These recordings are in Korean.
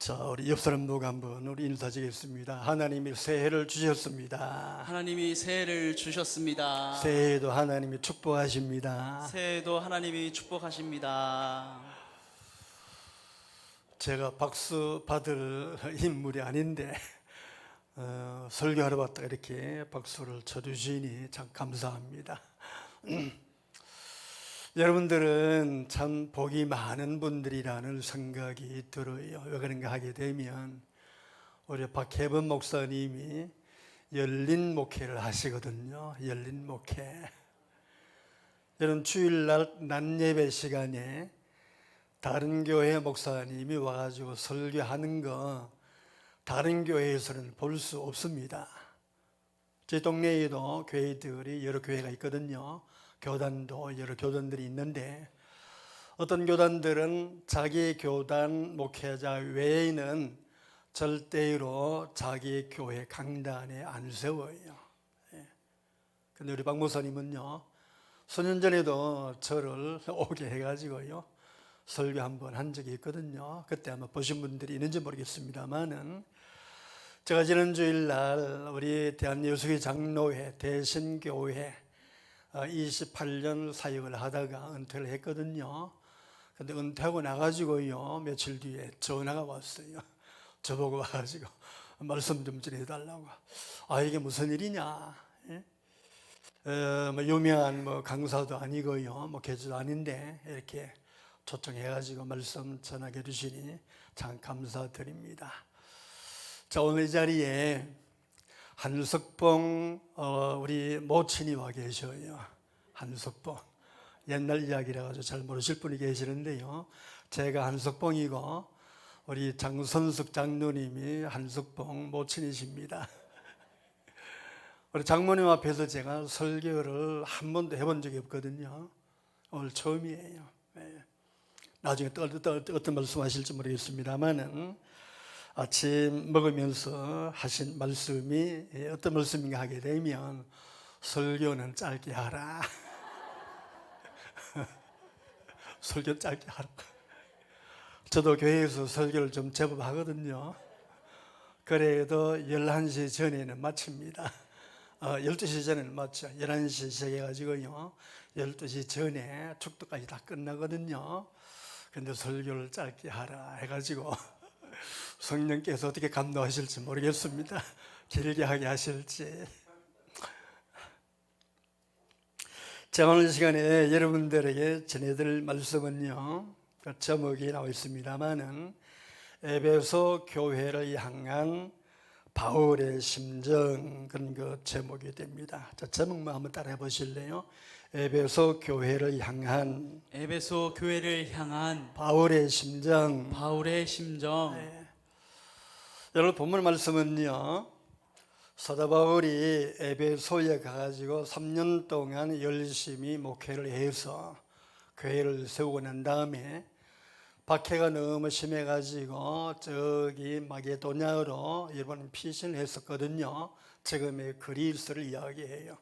자, 우리 옆 사람 누가 한번 우리 인사드리겠습니다. 하나님이 새해를 주셨습니다. 하나님이 새해를 주셨습니다. 새해도 하나님이 축복하십니다. 새해도 하나님이 축복하십니다. 제가 박수 받을 인물이 아닌데 설교하러 왔다가 이렇게 박수를 쳐주시니 참 감사합니다. 여러분들은 참 복이 많은 분들이라는 생각이 들어요. 왜 그런가 하게 되면 우리 박혜범 목사님이 열린 목회를 하시거든요. 열린 목회. 여러분 주일날 낮 예배 시간에 다른 교회 목사님이 와가지고 설교하는 거 다른 교회에서는 볼 수 없습니다. 제 동네에도 교회들이 여러 교회가 있거든요. 교단도 여러 교단들이 있는데 어떤 교단들은 자기 교단 목회자 외에는 절대로 자기 교회 강단에 안 세워요. 근데 우리 박 목사님은요, 수년 전에도 저를 오게 해가지고요 설교 한번 한 적이 있거든요. 그때 아마 보신 분들이 있는지 모르겠습니다만은 제가 지난 주일날 우리 대한예수교 장로회 대신교회 28년 사역을 하다가 은퇴를 했거든요. 근데 은퇴하고 나가지고요 며칠 뒤에 전화가 왔어요. 저보고 와가지고 말씀 좀 전해달라고. 아, 이게 무슨 일이냐? 유명한 강사도 아니고요 목회자도 아닌데 이렇게 초청해가지고 말씀 전하게 해주시니 참 감사드립니다. 자, 오늘 이 자리에 한석봉 우리 모친이 와 계셔요. 한석봉 옛날 이야기라 가지고 잘 모르실 분이 계시는데요, 제가 한석봉이고 우리 장선숙 장로님이 한석봉 모친이십니다. 우리 장모님 앞에서 제가 설교를 한 번도 해본 적이 없거든요. 오늘 처음이에요. 나중에 또 어떤 말씀 하실지 모르겠습니다만은 아침 먹으면서 하신 말씀이 어떤 말씀인가 하게 되면 설교는 짧게 하라. 설교 짧게 하라. 저도 교회에서 설교를 좀 제법 하거든요. 그래도 11시 전에는 마칩니다. 12시 전에는 마쳐. 11시 시작해가지고요 12시 전에 축도까지 다 끝나거든요. 근데 설교를 짧게 하라 해가지고 성령께서 어떻게 감동하실지 모르겠습니다. 길게 하게 하실지. 자, 오늘 시간에 여러분들에게 전해드릴 말씀은요, 그 제목이 나와 있습니다만은 에베소 교회를 향한 바울의 심정, 그런 그 제목이 됩니다. 자, 제목만 한번 따라해 보실래요? 에베소 교회를 향한 바울의 심정. 바울의 심정. 여러분 본문 말씀은요, 사도 바울이 에베소에 가가지고 3년 동안 열심히 목회를 해서 교회를 세우고 난 다음에 박해가 너무 심해가지고 저기 마게도냐로 여러분 피신을 했었거든요. 지금의 그리스를 이야기해요.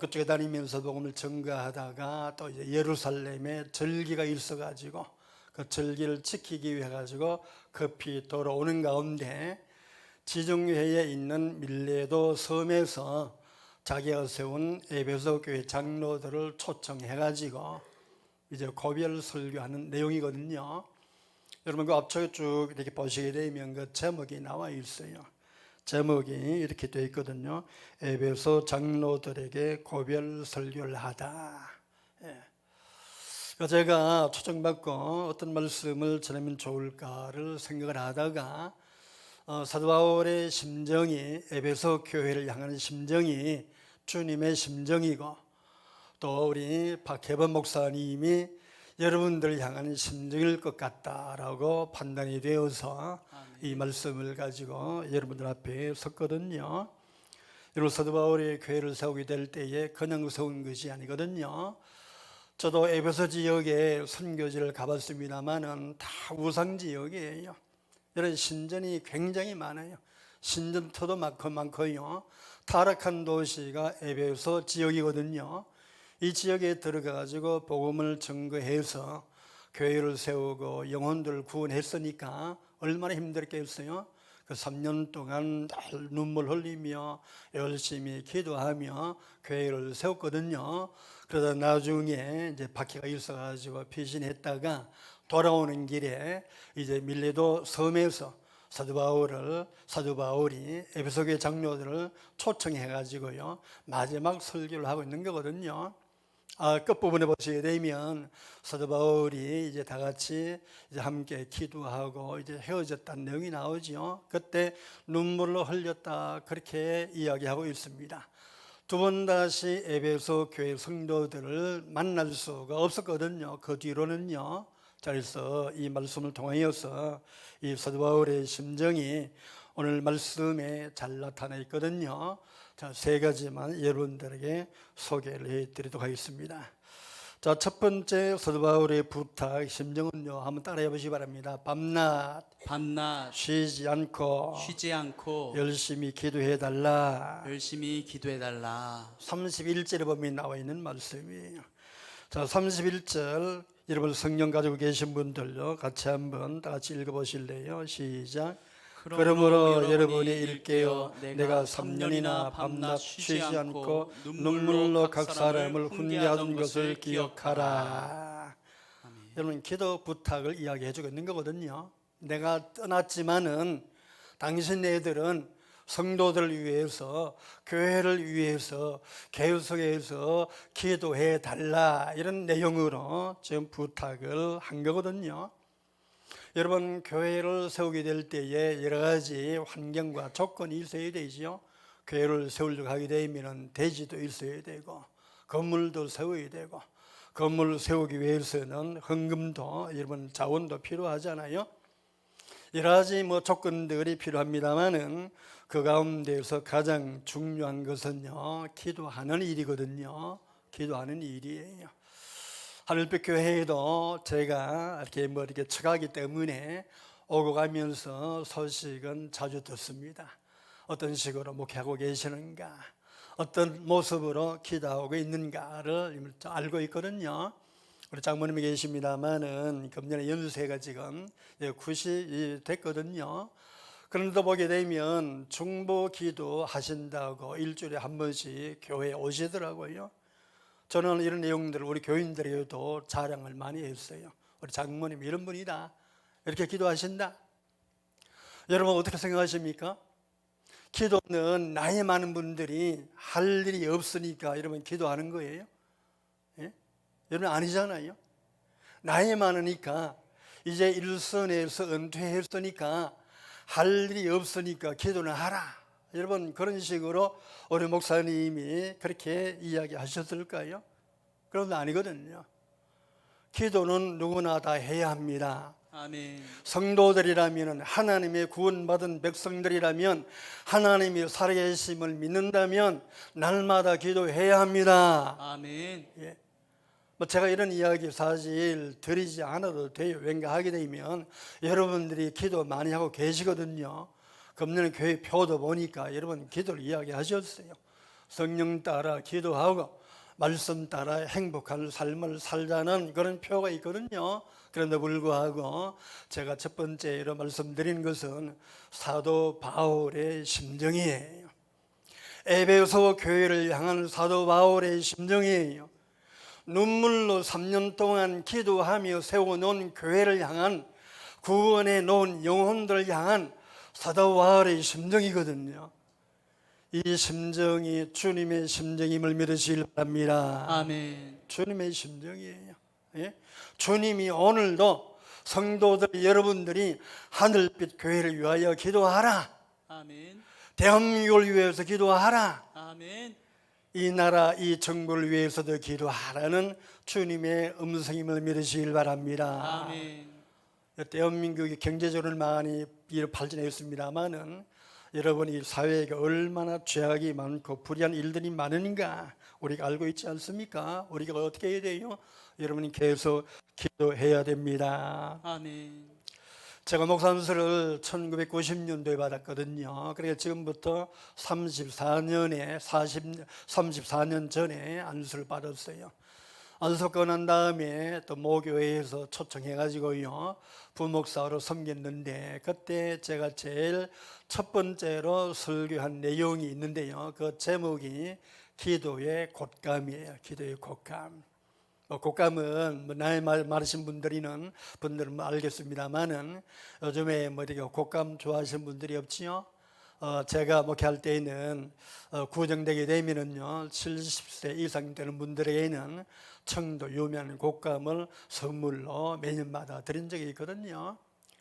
그쪽에 다니면서 복음을 전가하다가 또 이제 예루살렘에 절기가 있어가지고 그 절기를 지키기 위해 가지고 급히 돌아오는 가운데 지중해에 있는 밀레도 섬에서 자기가 세운 에베소 교회 장로들을 초청해 가지고 이제 고별 설교하는 내용이거든요. 여러분 그 앞쪽에 쭉 이렇게 보시게 되면 그 제목이 나와 있어요. 제목이 이렇게 되어 있거든요. 에베소 장로들에게 고별 설교를 하다. 제가 초청받고 어떤 말씀을 전하면 좋을까를 생각을 하다가 사도 바울의 심정이, 에베소 교회를 향하는 심정이 주님의 심정이고 또 우리 박혜범 목사님이 여러분들을 향하는 심정일 것 같다라고 판단이 되어서 이 말씀을 가지고 여러분들 앞에 섰거든요. 여러분 사도 바울이 교회를 세우게 될 때에 그냥 세운 것이 아니거든요. 저도 에베소 지역에 선교지를 가봤습니다만은 다 우상 지역이에요. 이런 신전이 굉장히 많아요. 신전터도 많고요. 타락한 도시가 에베소 지역이거든요. 이 지역에 들어가가지고 복음을 증거해서 교회를 세우고 영혼들을 구원했으니까 얼마나 힘들겠어요. 그 3년 동안 늘 눈물 흘리며 열심히 기도하며 교회를 세웠거든요. 그러다 나중에 이제 박해가 있어가지고 피신했다가 돌아오는 길에 이제 밀레도 섬에서 사도 바울이 에베소 교회 장로들을 초청해가지고요 마지막 설교를 하고 있는 거거든요. 끝부분에 보시게 되면 사도 바울이 이제 다 같이 이제 함께 기도하고 이제 헤어졌다는 내용이 나오죠. 그때 눈물로 흘렸다 그렇게 이야기하고 있습니다. 두 번 다시 에베소 교회 성도들을 만날 수가 없었거든요. 그 뒤로는요. 그래서 이 말씀을 통하여서 이 사도 바울의 심정이 오늘 말씀에 잘 나타나 있거든요. 자, 세 가지만 여러분들에게 소개를 해드리도록 하겠습니다. 자, 첫 번째 사도 바울의 부탁 심정은요. 한번 따라해 보시기 바랍니다. 밤낮 쉬지 않고 열심히 기도해 달라. 31절에 보면 나와 있는 말씀이에요. 자, 31절 여러분 성경 가지고 계신 분들요 같이 한번 다 같이 읽어보실래요? 시작. 그러므로 여러분이 일깨어 내가 3년이나 밤낮 쉬지 않고 눈물로 각 사람을 훈계하던 것을 기억하라. 여러분 기도 부탁을 이야기해 주고 있는 거거든요. 내가 떠났지만은 당신네들은 성도들을 위해서 교회를 위해서 계속해서 기도해 달라 이런 내용으로 지금 부탁을 한 거거든요. 여러분 교회를 세우게 될 때에 여러 가지 환경과 조건이 있어야 되죠. 교회를 세우려고 하게 되면 대지도 있어야 되고 건물도 세워야 되고 건물을 세우기 위해서는 헌금도 여러분 자원도 필요하잖아요. 여러 가지 조건들이 필요합니다만은 그 가운데서 가장 중요한 것은요 기도하는 일이거든요. 기도하는 일이에요. 하늘빛 교회에도 제가 이렇게 처가기 때문에 오고 가면서 소식은 자주 듣습니다. 어떤 식으로 목회하고 계시는가, 어떤 모습으로 기도하고 있는가를 알고 있거든요. 우리 장모님이 계십니다만은 금년에 연세가 지금 90이 됐거든요. 그런데 보게 되면 중보 기도 하신다고 일주일에 한 번씩 교회에 오시더라고요. 저는 이런 내용들을 우리 교인들에게도 자랑을 많이 했어요. 우리 장모님 이런 분이다. 이렇게 기도하신다. 여러분 어떻게 생각하십니까? 기도는 나이 많은 분들이 할 일이 없으니까 여러분 기도하는 거예요? 예? 여러분 아니잖아요. 나이 많으니까 이제 일선에서 은퇴했으니까 할 일이 없으니까 기도는 하라. 여러분 그런 식으로 우리 목사님이 그렇게 이야기하셨을까요? 그런데 아니거든요. 기도는 누구나 다 해야 합니다. 아멘. 성도들이라면 하나님의 구원받은 백성들이라면 하나님이 살아계심을 믿는다면 날마다 기도해야 합니다. 아멘. 예. 제가 이런 이야기 사실 드리지 않아도 돼요. 왠가 하게 되면 여러분들이 기도 많이 하고 계시거든요. 금년 교회 표도 보니까 여러분 기도를 이야기하셨어요. 성령 따라 기도하고 말씀 따라 행복한 삶을 살자는 그런 표가 있거든요. 그런데 불구하고 제가 첫 번째로 말씀드린 것은 사도 바울의 심정이에요. 에베소 교회를 향한 사도 바울의 심정이에요. 눈물로 3년 동안 기도하며 세워놓은 교회를 향한 구원해 놓은 영혼들을 향한 사도 바울의 심정이거든요. 이 심정이 주님의 심정임을 믿으시길 바랍니다. 아멘. 주님의 심정이에요. 예? 주님이 오늘도 성도들 여러분들이 하늘빛 교회를 위하여 기도하라. 아멘. 대한민국을 위해서 기도하라. 아멘. 이 나라 이 정부를 위해서도 기도하라는 주님의 음성임을 믿으시길 바랍니다. 아멘. 대한민국이 경제적으로 많이 발전했습니다만은 여러분 이 사회가 얼마나 죄악이 많고 불의한 일들이 많은가 우리가 알고 있지 않습니까? 우리가 어떻게 해야 돼요? 여러분이 계속 기도해야 됩니다. 아멘. 제가 목사님을 1990년도에 받았거든요. 그러니까 지금부터 34년 전에 안수를 받았어요. 안석고 난 다음에 또 모교회에서 초청해가지고요 부목사로 섬겼는데, 그때 제가 제일 첫 번째로 설교한 내용이 있는데요, 그 제목이 기도의 곶감이에요. 기도의 곶감. 곶감은 나이 많으신 분들은 알겠습니다만은, 요즘에 이렇게 곶감 좋아하시는 분들이 없지요. 제가 목회할 때에는 구정되게 되면은요 70세 이상 되는 분들에게는 청도 유명한 곶감을 선물로 매년마다 드린 적이 있거든요.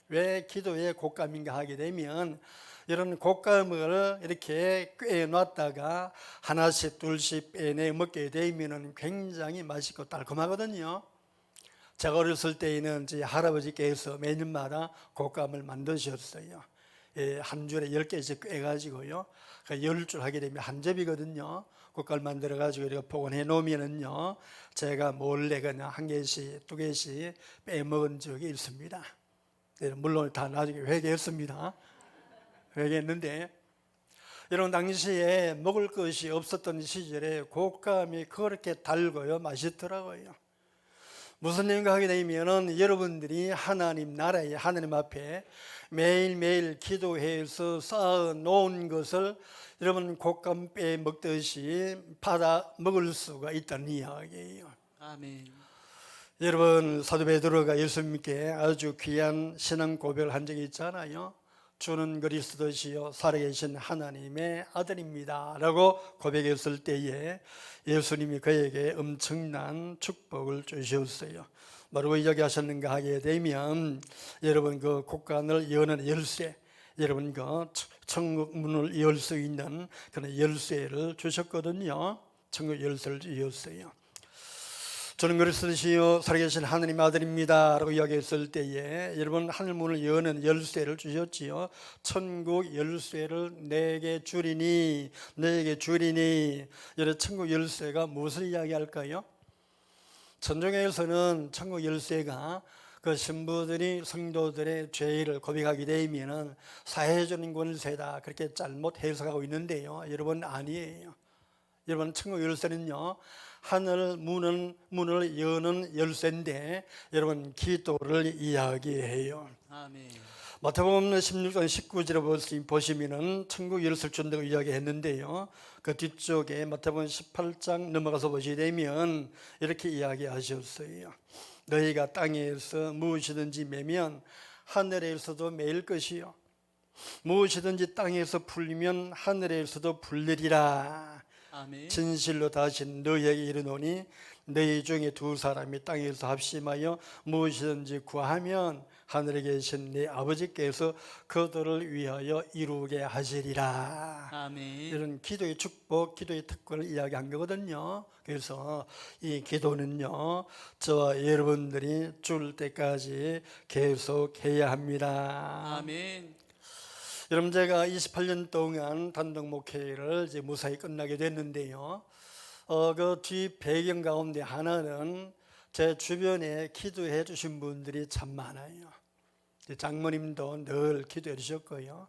왜 기도의 곶감인가 하게 되면, 이런 곶감을 이렇게 꿰 놨다가 하나씩 둘씩 빼내 먹게 되면 굉장히 맛있고 달콤하거든요. 제가 어렸을 때에는 제 할아버지께서 매년마다 곶감을 만드셨어요. 한 줄에 10개씩 꿰가지고요, 10줄 하게 되면 한 접이거든요. 곶감 만들어가지고 이렇게 보관해 놓으면은요, 제가 몰래 그냥 한 개씩 두 개씩 빼먹은 적이 있습니다. 물론 다 나중에 회개했습니다. 회개했는데, 이런 당시에 먹을 것이 없었던 시절에 곶감이 그렇게 달고요 맛있더라고요. 무슨 얘기가 하게 되면은, 여러분들이 하나님 나라에, 하나님 앞에 매일매일 기도해서 쌓아 놓은 것을 여러분 곶감 빼 먹듯이 받아 먹을 수가 있다는 이야기예요. 아멘. 여러분, 사도 베드로가 예수님께 아주 귀한 신앙 고백을 한 적이 있잖아요. 주는 그리스도시요 살아계신 하나님의 아들입니다 라고 고백했을 때에 예수님이 그에게 엄청난 축복을 주셨어요. 뭐라고 이야기하셨는가 하게 되면, 여러분 그 곶감을 여는 열쇠, 여러분 그 천국 문을 열 수 있는 그런 열쇠를 주셨거든요. 천국 열쇠를 주셨어요. 저는 그리스도시요 살아계신 하나님의 아들입니다 라고 이야기했을 때에, 여러분 하늘 문을 여는 열쇠를 주셨지요. 천국 열쇠를 내게 주리니, 내게 주리니. 여러분 천국 열쇠가 무엇을 이야기할까요? 천주교에서는 천국 열쇠가 그 신부들이 성도들의 죄를 고백하게 되면 사해주는 권세다, 그렇게 잘못 해석하고 있는데요, 여러분 아니에요. 여러분 천국 열쇠는요 하늘 문을 여는 열쇠인데, 여러분 기도를 이야기해요. 아멘. 마태복음 16장 19절을 보시면은 천국 열쇠를 준다고 이야기했는데요, 그 뒤쪽에 마태복음 18장 넘어가서 보시게 되면 이렇게 이야기하셨어요. 너희가 땅에서 무엇이든지 매면 하늘에서도 매일 것이요, 무엇이든지 땅에서 풀리면 하늘에서도 풀리리라. 아멘. 진실로 다시 너희에게 이르노니, 너희 중에 두 사람이 땅에서 합심하여 무엇이든지 구하면 하늘에 계신 내 아버지께서 그들을 위하여 이루게 하시리라. 아멘. 이런 기도의 축복, 기도의 특권을 이야기한 거거든요. 그래서 이 기도는요 저와 여러분들이 죽을 때까지 계속 해야 합니다. 아멘. 여러분, 제가 28년 동안 단독 목회를 이제 무사히 끝나게 됐는데요, 그 뒤 배경 가운데 하나는 제 주변에 기도해 주신 분들이 참 많아요. 장모님도 늘 기도해 주셨고요,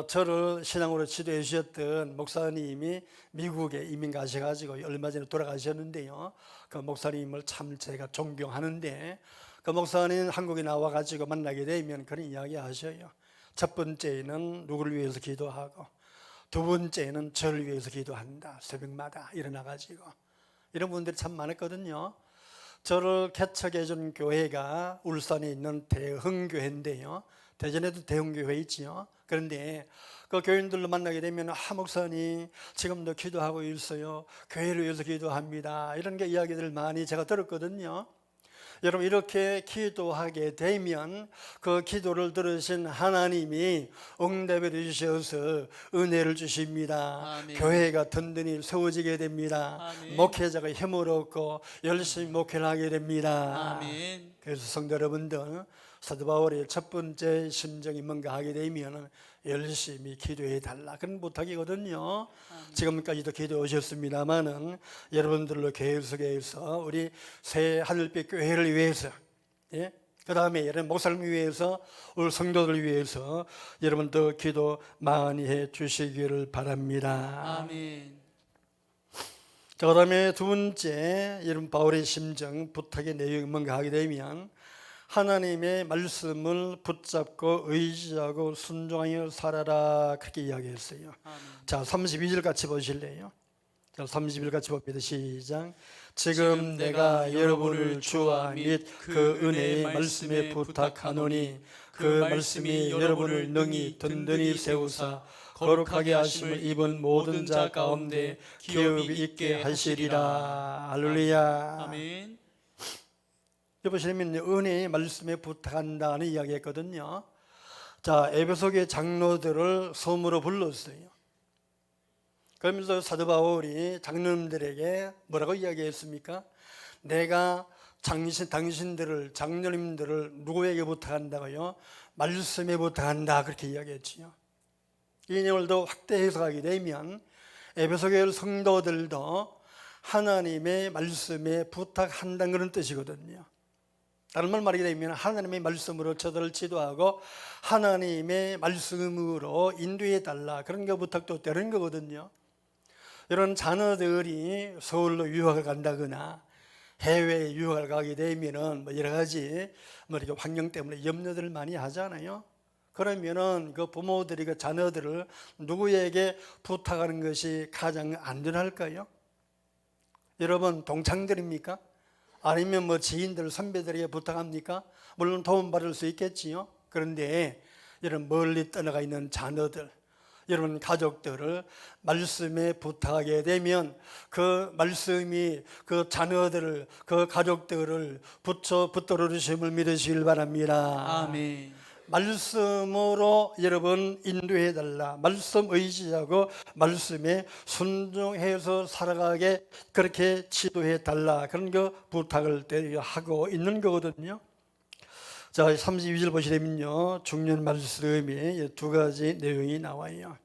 저를 신앙으로 지도해 주셨던 목사님이 미국에 이민 가셔가지고 얼마 전에 돌아가셨는데요, 그 목사님을 참 제가 존경하는데, 그 목사님 한국에 나와가지고 만나게 되면 그런 이야기 하셔요. 첫 번째는 누구를 위해서 기도하고, 두 번째는 저를 위해서 기도한다. 새벽마다 일어나가지고. 이런 분들이 참 많았거든요. 저를 개척해 준 교회가 울산에 있는 대흥교회인데요, 대전에도 대흥교회 있지요. 그런데 그 교인들로 만나게 되면, 목사님 지금도 기도하고 있어요, 교회를 위해서 기도합니다, 이런 게 이야기들을 많이 제가 들었거든요. 여러분, 이렇게 기도하게 되면 그 기도를 들으신 하나님이 응답해 주셔서 은혜를 주십니다. 아멘. 교회가 든든히 세워지게 됩니다. 아멘. 목회자가 힘을 얻고 열심히 목회를 하게 됩니다. 아멘. 그래서 성도 여러분들, 사도 바울의 첫 번째 심정이 뭔가 하게 되면 열심히 기도해 달라, 그런 부탁이거든요. 지금까지도 기도해 오셨습니다만은, 여러분들로 계속해서 우리 새 하늘빛 교회를 위해서, 그 다음에 여러분 목사님을 위해서, 우리 성도들을 위해서 여러분도 기도 많이 해 주시기를 바랍니다. 아멘. 자, 그다음에 두 번째 여러분 바울의 심정 부탁의 내용이 뭔가 하게 되면 하나님의 말씀을 붙잡고 의지하고 순종하여 살아라 그렇게 이야기했어요. 아멘. 자, 32절 같이 보실래요? 자, 30절 같이 봅니다. 시작. 지금 내가 여러분을 주와 및 그 은혜의 말씀에 부탁하노니 그 말씀이 여러분을 능히 든든히 세우사 거룩하게 하심을 입은 모든 자 가운데 기업이 있게 하시리라. 할렐루야. 아멘. 여보시면 은혜의 말씀에 부탁한다는 이야기했거든요. 자, 에베소교회 장로들을 섬으로 불렀어요. 그러면서 사도 바울이 장로님들에게 뭐라고 이야기했습니까? 내가 당신들을 장로님들을 누구에게 부탁한다고요? 말씀에 부탁한다 그렇게 이야기했지요. 이 내용을 더 확대 해석하게 되면 에베소교회 성도들도 하나님의 말씀에 부탁한다는 그런 뜻이거든요. 다른 말 말하게 되면 하나님의 말씀으로 저들을 지도하고 하나님의 말씀으로 인도해 달라 그런 게 부탁도 되는 거거든요. 이런 자녀들이 서울로 유학을 간다거나 해외에 유학을 가게 되면은 뭐 여러 가지 이렇게 환경 때문에 염려들을 많이 하잖아요. 그러면은 그 부모들이 그 자녀들을 누구에게 부탁하는 것이 가장 안전할까요? 여러분 동창들입니까? 아니면 뭐 지인들, 선배들에게 부탁합니까? 물론 도움받을 수 있겠지요. 그런데 이런 멀리 떠나가 있는 자녀들, 여러분 가족들을 말씀에 부탁하게 되면 그 말씀이 그 자녀들을, 그 가족들을 붙들어 주심을 믿으시길 바랍니다. 아멘. 말씀으로 여러분 인도해 달라. 말씀 의지하고 말씀에 순종해서 살아가게 그렇게 지도해 달라. 그런 거 부탁을 하고 있는 거거든요. 자, 32절 보시면요, 중요한 말씀이 두 가지 내용이 나와요.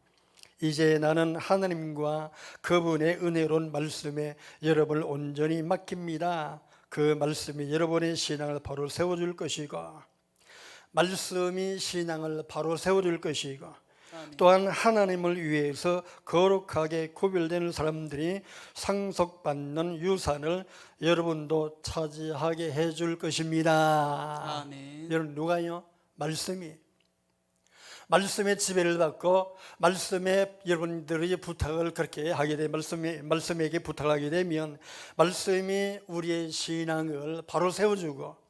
이제 나는 하나님과 그분의 은혜로운 말씀에 여러분을 온전히 맡깁니다. 그 말씀이 여러분의 신앙을 바로 세워줄 것이고, 말씀이 신앙을 바로 세워줄 것이고, 또한 하나님을 위해서 거룩하게 구별되는 사람들이 상속받는 유산을 여러분도 차지하게 해줄 것입니다. 아멘. 여러분 누가요? 말씀의 지배를 받고 말씀에 여러분들의 부탁을 그렇게 하게 되면 말씀에게 부탁을 하게 되면 말씀이 우리의 신앙을 바로 세워주고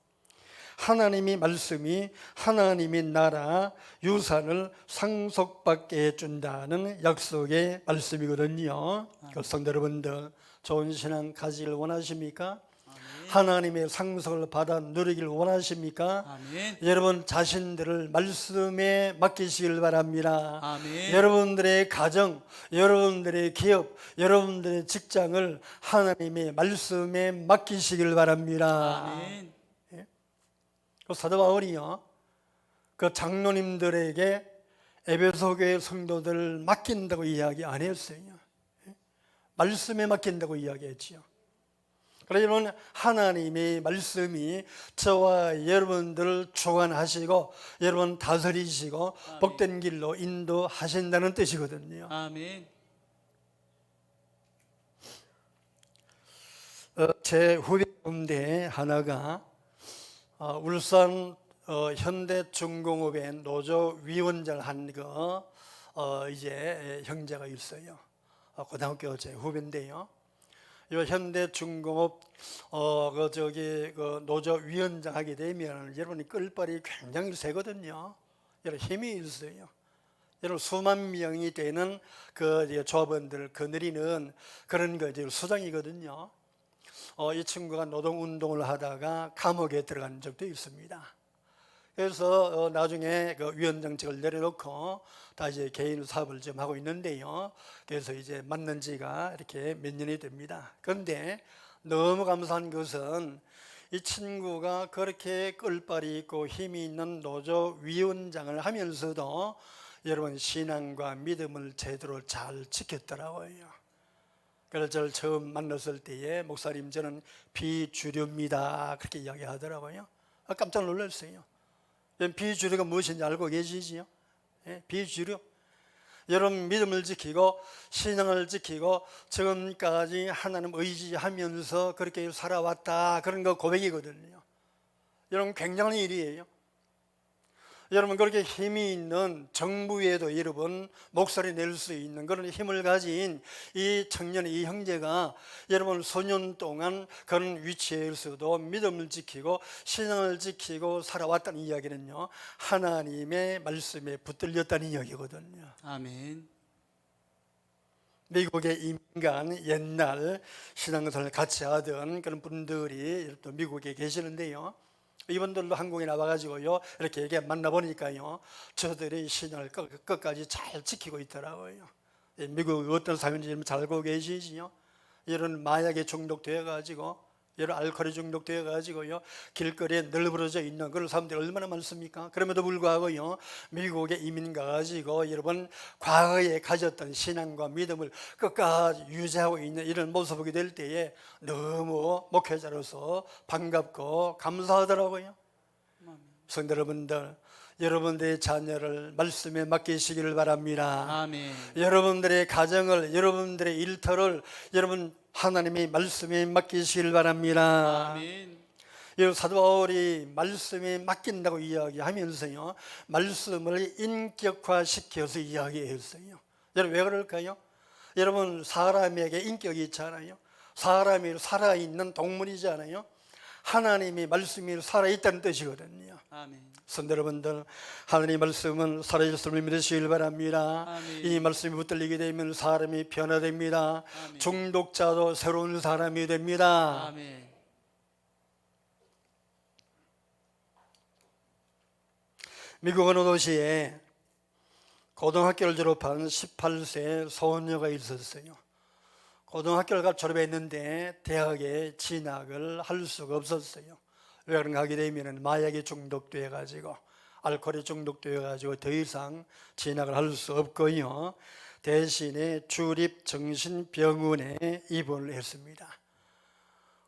하나님이 말씀이 하나님의 나라 유산을 상속받게 해준다는 약속의 말씀이거든요. 성도 여러분들 좋은 신앙 가지길 원하십니까? 하나님의 상속을 받아 누리길 원하십니까? 아멘. 여러분 자신들을 말씀에 맡기시길 바랍니다. 아멘. 여러분들의 가정, 여러분들의 기업, 여러분들의 직장을 하나님의 말씀에 맡기시길 바랍니다. 아멘. 그 사도 바울이요, 그 장로님들에게 에베소 교회 성도들을 맡긴다고 이야기 안 했어요. 말씀에 맡긴다고 이야기했지요. 그래서 여러분 하나님의 말씀이 저와 여러분들을 주관하시고 여러분 다스리시고 아멘. 복된 길로 인도하신다는 뜻이거든요. 아멘. 제 후배 가운데 하나가 울산 현대중공업의 노조위원장을 한 이제 형제가 있어요. 고등학교 제 후배인데요. 이 현대중공업 그 노조위원장 하게 되면 여러분이 끌발이 굉장히 세거든요. 여러분 힘이 있어요. 여러분 수만 명이 되는 그 조합원들 거느리는 그런 거 이제 수장이거든요. 이 친구가 노동운동을 하다가 감옥에 들어간 적도 있습니다. 그래서 나중에 그 위원장직을 내려놓고 다 이제 개인 사업을 좀 하고 있는데요. 그래서 이제 만난 지가 이렇게 몇 년이 됩니다. 그런데 너무 감사한 것은 이 친구가 그렇게 끌발이 있고 힘이 있는 노조 위원장을 하면서도 여러분 신앙과 믿음을 제대로 잘 지켰더라고요. 그래서 저를 처음 만났을 때에 목사님 저는 비주류입니다 그렇게 이야기하더라고요. 깜짝 놀랐어요. 비주류가 무엇인지 알고 계시지요? 비주류. 여러분 믿음을 지키고 신앙을 지키고 지금까지 하나님 의지하면서 그렇게 살아왔다, 그런 거 고백이거든요. 여러분 굉장한 일이에요. 여러분 그렇게 힘이 있는 정부에도 여러분 목소리 낼 수 있는 그런 힘을 가진 이 청년, 이 형제가 여러분 소년 동안 그런 위치에서도 믿음을 지키고 신앙을 지키고 살아왔다는 이야기는요, 하나님의 말씀에 붙들렸다는 이야기거든요. 아멘. 미국의 이민간 옛날 신앙생활을 같이 하던 그런 분들이 또 미국에 계시는데요, 이분들도 한국에 나와가지고요 이렇게 만나보니까요 저들이 신앙을 끝까지 잘 지키고 있더라고요. 미국 어떤 사회인지 잘 알고 계시지요? 이런 마약에 중독되어가지고, 이런 알코올에 중독되어가지고요 길거리에 널브러져 있는 그런 사람들이 얼마나 많습니까? 그럼에도 불구하고요 미국에 이민 가가지고 여러분 과거에 가졌던 신앙과 믿음을 끝까지 유지하고 있는 이런 모습을 보게 될 때에 너무 목회자로서 반갑고 감사하더라고요. 성도 여러분들, 여러분들의 자녀를 말씀에 맡기시기를 바랍니다. 아멘. 여러분들의 가정을, 여러분들의 일터를 여러분 하나님의 말씀에 맡기시길 바랍니다. 아멘. 사도 바울이 말씀에 맡긴다고 이야기하면서요 말씀을 인격화시켜서 이야기했어요. 여러분 왜 그럴까요? 여러분 사람에게 인격이 있잖아요. 사람이 살아있는 동물이잖아요. 하나님의 말씀이 살아있다는 뜻이거든요. 아멘. 성도 여러분들, 하나님의 말씀은 살아있음을 믿으시길 바랍니다. 아멘. 이 말씀이 붙들리게 되면 사람이 변화됩니다. 아멘. 중독자도 새로운 사람이 됩니다. 아멘. 미국 어느 도시에 고등학교를 졸업한 18세 소녀가 있었어요. 고등학교를 졸업했는데 대학에 진학을 할 수가 없었어요. 왜 그런가 하게 되면 마약에 중독되어 가지고, 알코올에 중독되어 가지고 더 이상 진학을 할 수 없고요 대신에 주립정신병원에 입원을 했습니다.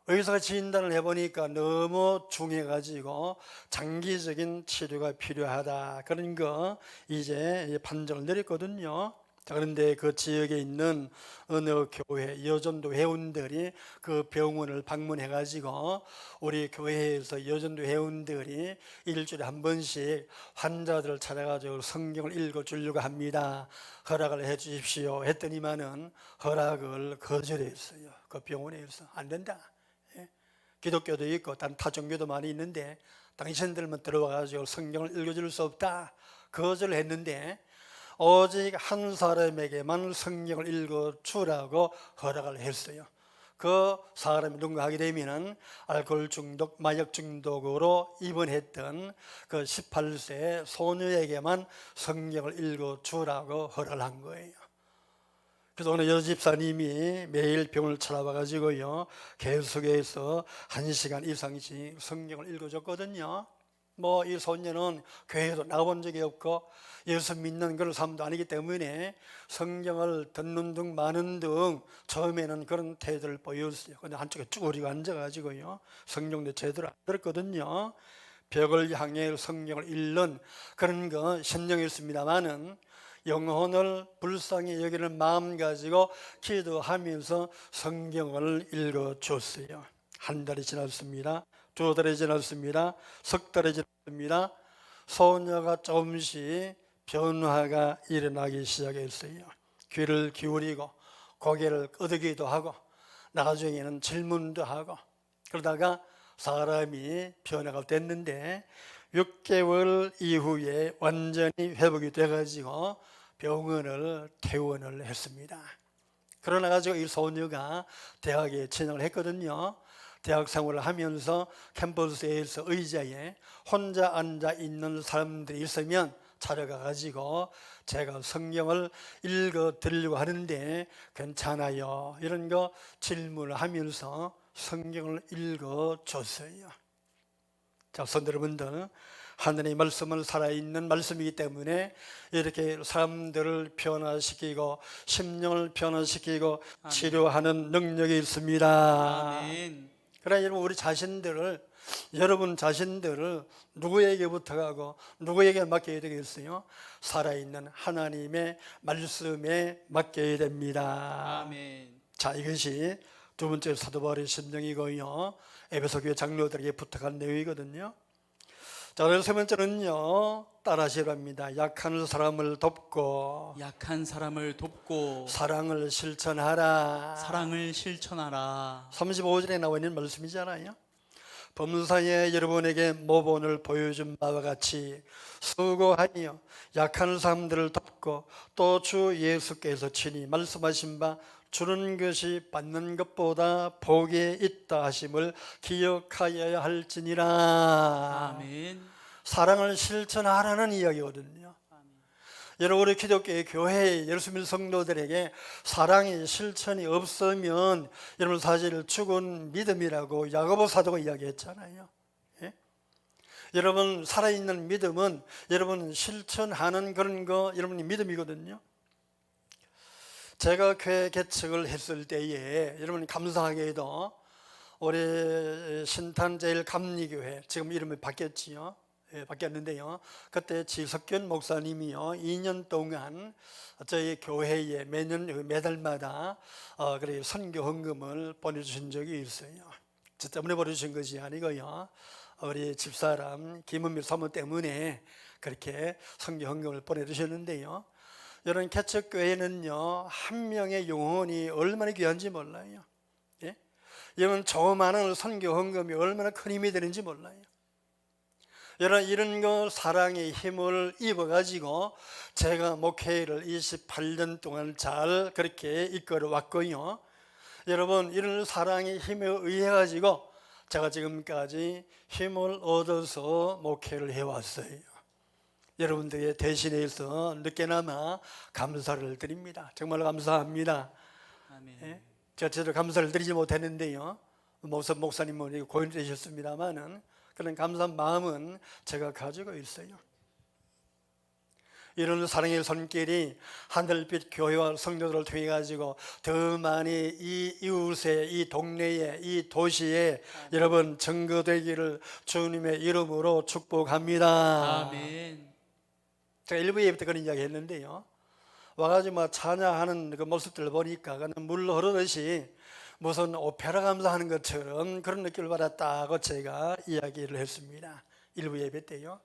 의사가 진단을 해보니까 너무 중해가지고 장기적인 치료가 필요하다, 그런 거 이제 판정을 내렸거든요. 자, 그런데 그 지역에 있는 어느 교회 여전도 회원들이 그 병원을 방문해가지고 우리 교회에서 여전도 회원들이 일주일에 한 번씩 환자들을 찾아가지고 성경을 읽어주려고 합니다. 허락을 해 주십시오 했더니만은 허락을 거절했어요. 그 병원에서 안 된다. 기독교도 있고 다른 타종교도 많이 있는데 당신들만 들어와가지고 성경을 읽어줄 수 없다, 거절을 했는데 오직 한 사람에게만 성경을 읽어주라고 허락을 했어요. 그 사람이 누군가 하게 되면은 알코올 중독, 마약 중독으로 입원했던 그 18세 소녀에게만 성경을 읽어주라고 허락을 한 거예요. 그래서 오늘 여집사님이 매일 병원을 찾아와가지고요 계속해서 1시간 이상씩 성경을 읽어줬거든요. 뭐 이 소녀는 교회에도 나가본 적이 없고 예수 믿는 그런 사람도 아니기 때문에 성경을 듣는 등 마는 등 처음에는 그런 태도를 보였어요. 근데 한쪽에 쭈그리고 앉아가지고요 성경도 제대로 안 들었거든요. 벽을 향해 성경을 읽는 그런 거 신령했습니다마는 영혼을 불쌍히 여기는 마음 가지고 기도하면서 성경을 읽어줬어요. 한 달이 지났습니다. 2달이 지났습니다. 3달이 지났습니다. 소녀가 조금씩 변화가 일어나기 시작했어요. 귀를 기울이고 고개를 끄덕이기도 하고 나중에는 질문도 하고, 그러다가 사람이 변화가 됐는데 6개월 이후에 완전히 회복이 돼가지고 병원을 퇴원을 했습니다. 그러나 가지고 이 소녀가 대학에 진학을 했거든요. 대학 생활을 하면서 캠퍼스에서 의자에 혼자 앉아 있는 사람들이 있으면 찾아가 가지고 제가 성경을 읽어 드리려고 하는데 괜찮아요, 이런 거 질문을 하면서 성경을 읽어 줬어요. 자, 성도 여러분들, 하나님의 말씀은 살아있는 말씀이기 때문에 이렇게 사람들을 변화시키고 심령을 변화시키고 아멘. 치료하는 능력이 있습니다. 아멘. 그러나 여러분 우리 자신들을 여러분 자신들을 누구에게 부탁하고 누구에게 맡겨야 되겠어요? 살아있는 하나님의 말씀에 맡겨야 됩니다. 아멘. 자, 이것이 두 번째 사도 바울의 심정이고요. 에베소 교회 장로들에게 부탁한 내용이거든요. 자, 그래서 세 번째는요, 따라하시랍니다. 약한 사람을 돕고 약한 사람을 돕고 사랑을 실천하라. 사랑을 실천하라. 35절에 나와 있는 말씀이잖아요. 범사에 여러분에게 모본을 보여준 바와 같이 수고하여 약한 사람들을 돕고 또 주 예수께서 친히 말씀하신 바 주는 것이 받는 것보다 복이 있다 하심을 기억하여야 할지니라. 아멘. 사랑을 실천하라는 이야기거든요. 여러분, 우리 기독교의 교회 예수님 성도들에게 사랑의 실천이 없으면 여러분 사실 죽은 믿음이라고 야고보 사도가 이야기했잖아요. 예? 여러분, 살아있는 믿음은 여러분 실천하는 그런 거 여러분이 믿음이거든요. 제가 교회 개척을 했을 때에 여러분 감사하게도 올해 신탄제일감리교회, 지금 이름이 바뀌었지요. 예, 바뀌었는데요. 그때 지석균 목사님이요 2년 동안 저희 교회에 매달마다 그래 선교 헌금을 보내주신 적이 있어요. 저 때문에 보내주신 것이 아니고요. 우리 집사람 김은미 사모 때문에 그렇게 선교 헌금을 보내주셨는데요. 여러분 개척교회는요 한 명의 영혼이 얼마나 귀한지 몰라요. 예? 여러분 조그마한 선교 헌금이 얼마나 큰 힘이 되는지 몰라요. 여러분 이런 거 사랑의 힘을 입어가지고 제가 목회를 28년 동안 잘 그렇게 이끌어 왔고요. 여러분 이런 사랑의 힘에 의해 가지고 제가 지금까지 힘을 얻어서 목회를 해왔어요. 여러분들의 대신해서 늦게나마 감사를 드립니다. 정말 감사합니다. 아멘. 예? 제가 제대로 감사를 드리지 못했는데요. 목사님은 고인되셨습니다만은 그런 감사한 마음은 제가 가지고 있어요. 이런 사랑의 손길이 하늘빛 교회와 성도들을 통해 가지고 더 많이 이 이웃에, 이 동네에, 이 도시에 여러분 증거되기를 주님의 이름으로 축복합니다. 아멘. 제가 1부 예배 때 그런 이야기 했는데요. 와가지고 막 찬양하는 그 모습들을 보니까 그냥 물 흐르듯이 무슨 오페라 감사하는 것처럼 그런 느낌을 받았다고 제가 이야기를 했습니다. 1부 예배 때요.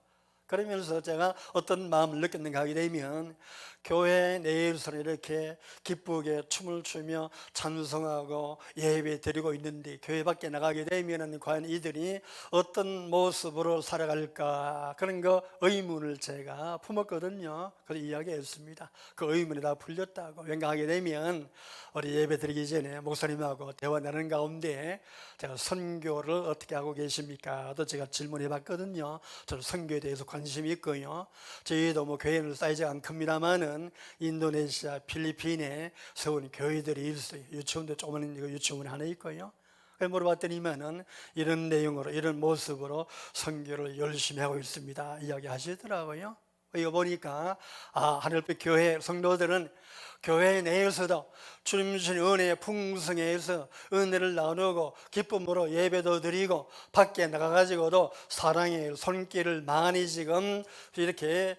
그러면서 제가 어떤 마음을 느꼈는가 하게 되면 교회 내에서 이렇게 기쁘게 춤을 추며 찬송하고 예배 드리고 있는데 교회 밖에 나가게 되면 과연 이들이 어떤 모습으로 살아갈까 그런 거 의문을 제가 품었거든요. 그래서 이야기했습니다. 그 의문이 다 풀렸다고. 왠가 하게 되면 우리 예배 드리기 전에 목사님하고 대화 나누는 가운데 제가 선교를 어떻게 하고 계십니까? 또 제가 질문해 봤거든요. 저는 선교에 대해서 관심이 있고요. 저희도 뭐 교회는 사이즈가 안 큽니다만은 인도네시아, 필리핀에 세운 교회들이 있어요. 유치원도 조그마한 유치원 하나 있고요. 그래서 물어봤더니만은 이런 내용으로 이런 모습으로 선교를 열심히 하고 있습니다. 이야기하시더라고요. 이거 보니까 하늘빛 교회 성도들은 교회 내에서도 주님 주신 은혜의 풍성해서 은혜를 나누고 기쁨으로 예배도 드리고 밖에 나가가지고도 사랑의 손길을 많이 지금 이렇게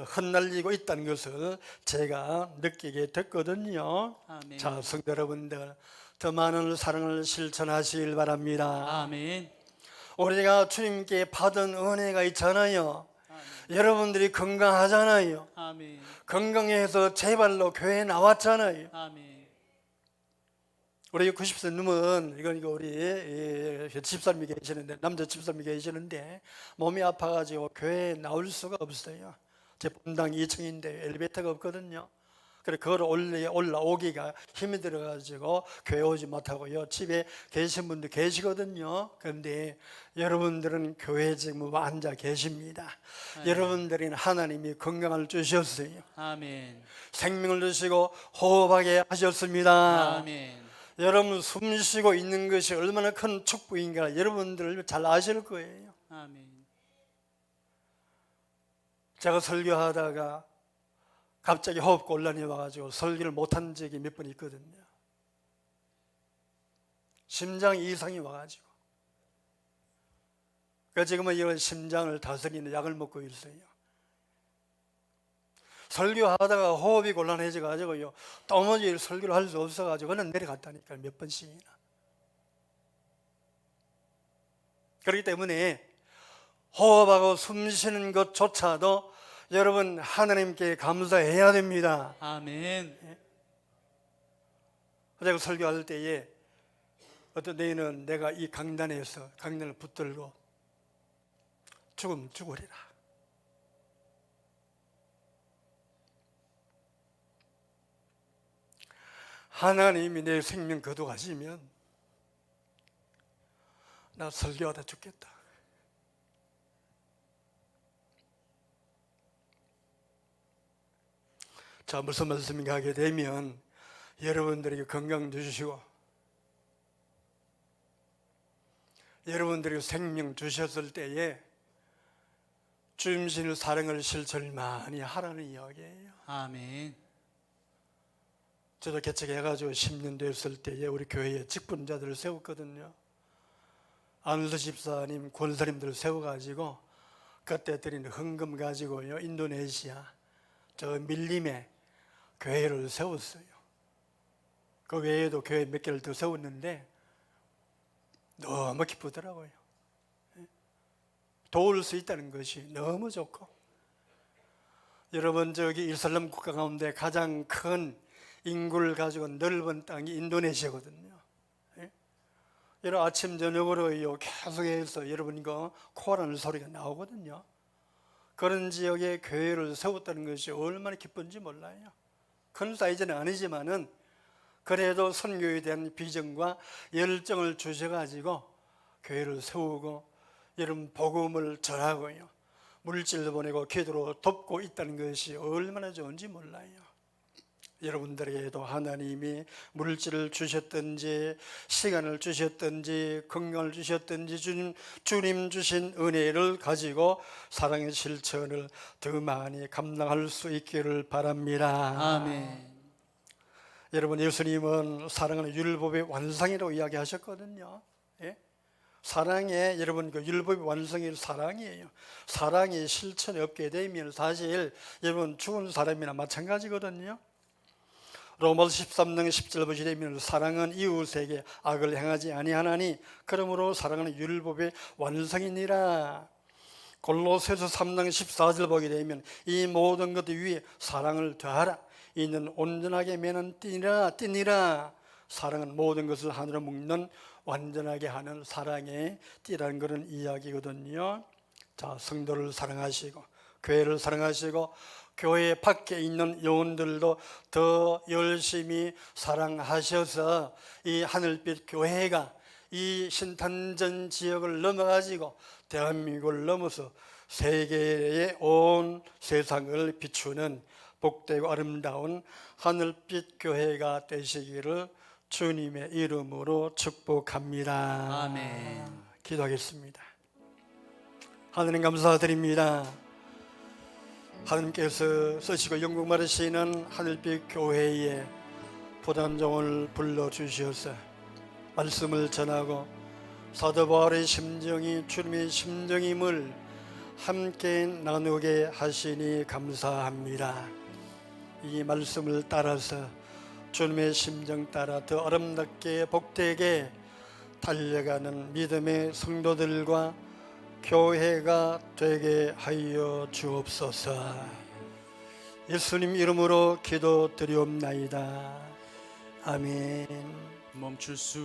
흩날리고 있다는 것을 제가 느끼게 됐거든요. 아멘. 자, 성도 여러분들 더 많은 사랑을 실천하시길 바랍니다. 아멘. 우리가 주님께 받은 은혜가 있잖아요. 여러분들이 건강하잖아요. 아멘. 건강해서 제발로 교회에 나왔잖아요. 아멘. 우리 90세 넘은 이거 우리 집사님이 계시는데 남자 집사님이 계시는데 몸이 아파가지고 교회에 나올 수가 없어요. 제 본당 2층인데 엘리베이터가 없거든요. 그래 그걸 올라오기가 힘이 들어가지고 교회 오지 못하고요. 집에 계신 분들 계시거든요. 그런데 여러분들은 교회에 지금 앉아 계십니다. 여러분들은 하나님이 건강을 주셨어요. 아멘. 생명을 주시고 호흡하게 하셨습니다. 아멘. 여러분 숨 쉬고 있는 것이 얼마나 큰 축복인가 여러분들 잘 아실 거예요. 아멘. 제가 설교하다가 갑자기 호흡곤란이 와가지고 설교를 못한 적이 몇 번 있거든요. 심장 이상이 와가지고 그 지금은 이런 심장을 다스리는 약을 먹고 있어요. 설교하다가 호흡이 곤란해져 가지고요, 도무지 설교를 할 수 없어 가지고 그는 내려갔다니까, 몇 번씩이나. 그렇기 때문에 호흡하고 숨 쉬는 것조차도 여러분 하나님께 감사해야 됩니다. 아멘. 제가 설교할 때에 어떤 데에는 내가 이 강단에서 강단을 붙들고 죽으면 죽으리라. 하나님이 내 생명 거두가시면 나 설교하다 죽겠다. 자, 무슨 말씀인가 하게 되면 여러분들에게 건강 주시고 여러분들에게 생명 주셨을 때에 주님의 사랑을 실천을 많이 하라는 이야기예요. 아멘. 저도 개척해가지고 10년 됐을 때에 우리 교회에 직분자들을 세웠거든요. 안수 집사님, 권사님들을 세워가지고 그때 드린 헌금 가지고요, 인도네시아 저 밀림에 교회를 세웠어요. 그 외에도 교회 몇 개를 더 세웠는데 너무 기쁘더라고요. 도울 수 있다는 것이 너무 좋고, 여러분 저기 이슬람 국가 가운데 가장 큰 인구를 가지고 넓은 땅이 인도네시아거든요. 여러분 아침 저녁으로 계속해서 여러분 이거 코라는 소리가 나오거든요. 그런 지역에 교회를 세웠다는 것이 얼마나 기쁜지 몰라요. 큰 사이즈는 아니지만은 그래도 선교에 대한 비전과 열정을 주셔가지고 교회를 세우고 여러분 복음을 전하고요, 물질도 보내고 기도로 돕고 있다는 것이 얼마나 좋은지 몰라요. 여러분들에게도 하나님이 물질을 주셨든지 시간을 주셨든지 건강을 주셨든지 주님 주신 은혜를 가지고 사랑의 실천을 더 많이 감당할 수 있기를 바랍니다. 아멘. 여러분 예수님은 사랑은 율법의 완성이라고 이야기하셨거든요. 예? 사랑의 여러분 그 율법의 완성이 사랑이에요. 사랑이 실천이 없게 되면 사실 여러분 죽은 사람이나 마찬가지거든요. 로마서 13장 10절 보시게 되면 사랑은 이웃에게 악을 행하지 아니하나니 그러므로 사랑은 율법의 완성이니라. 골로새서 3장 14절 보게 되면 이 모든 것 위에 사랑을 더하라. 이는 온전하게 매는 띠니라. 사랑은 모든 것을 하나로 묶는 완전하게 하는 사랑의 띠라는 그런 이야기거든요. 자, 성도를 사랑하시고 교회를 사랑하시고 교회 밖에 있는 영혼들도 더 열심히 사랑하셔서 이 하늘빛 교회가 이 신탄전 지역을 넘어가지고 대한민국을 넘어서 세계의 온 세상을 비추는 복되고 아름다운 하늘빛 교회가 되시기를 주님의 이름으로 축복합니다. 아멘. 기도하겠습니다. 하나님 감사드립니다. 하나님께서 쓰시고 영광 받으시는 하늘빛 교회에 부단종을 불러주셔서 말씀을 전하고 사도 바울의 심정이 주님의 심정임을 함께 나누게 하시니 감사합니다. 이 말씀을 따라서 주님의 심정 따라 더 아름답게 복되게 달려가는 믿음의 성도들과 교회가 되게 하여 주옵소서. 예수님 이름으로 기도드리옵나이다. 아멘. 멈출 수